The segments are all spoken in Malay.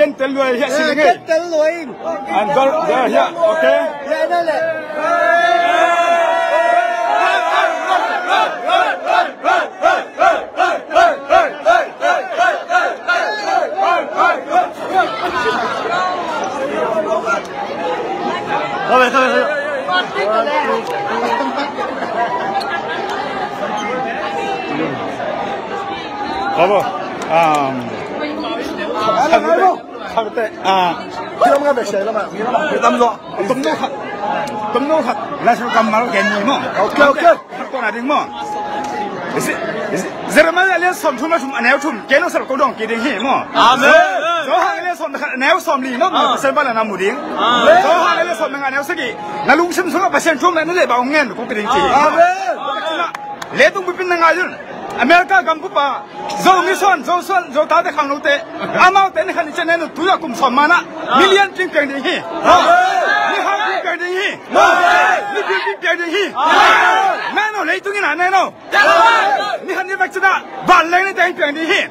ken tel loi ya sing ngai ken tel loi an dor ya okay yaนั่นแหละเข้าไปBravo. Sabete. Kita mga besya naman. Tamno. Tamno hat. Lasu kamal genni mo. Okay. Ko na ding mo. Zerman ale som thuma thum anel thum keno sar ko dong ki ding hi mo. Amen. So hang ale som anel som li no sen ba la na mu ding. So hang ale som nga anel sagi. Na lung sim so ba sen thum na le ba ngen ko ki ding ki. Amen. Le tung bipin na nga yun. America Gampupa, Zomison, zo Tade Kanute, Amau Tenhan Channel, Tuya Kum Somana, million drinking the he. You have drinking the he. You drinking the he. Nano, lating in a nano. You have never to that. Ballet drinking the he.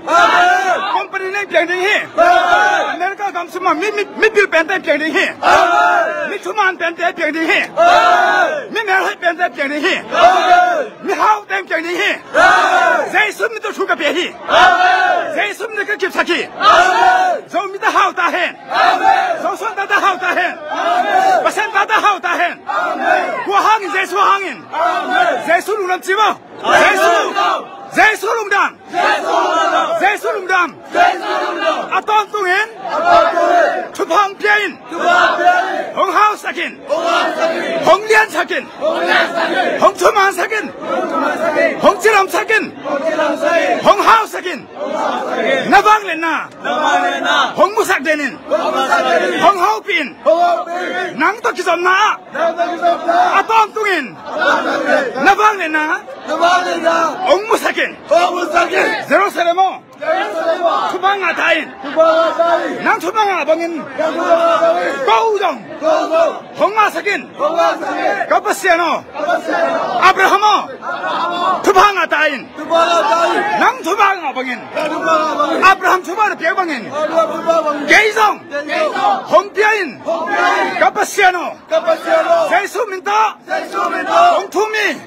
Company name the he. America comes to my middle penta the he. Mituman penta the he. Mineral penta the he. Me how them the he. They submit to sugar behi. They submit to keep saki. So me the how ta hen. So son the how ta hen. Percent the how ta hen. Go hang is so hanging. They sulum jiva. They sulum dam. They sulum dam. Aton tu hen. Chupang pian. Hong house sakin. Hong lian sakin. Hong chuman sakin. Hong chiram sakin. Hong house sakin. Nabang lena. Hong musak denin. Hong hau pin. Nang to kisam na. Atom tungin. Nabang lena. Hong musakin. Zero seremo. Tubang atain. Nang tubang abangin. Gaudong. Hong masakin. Kapasiano. Abrahamo. Tubang atain. Nang tubang abangin. Abraham tubang piabangin. Geizong. Hong piain. Kapasiano. Jesu minta. Hong tumi.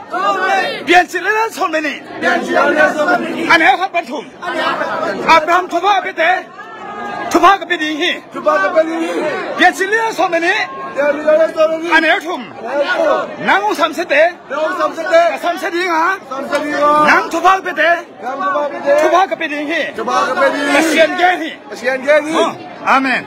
Bianchilenan someni. Ane hapatum. Abraham tubang bete. Tubang bete hi. Bianchilenan someni. Ane hatum. Nang samsete. Samsedinga. Nang tubang bete. Tubang bete hi. Kasian gehi. Amen.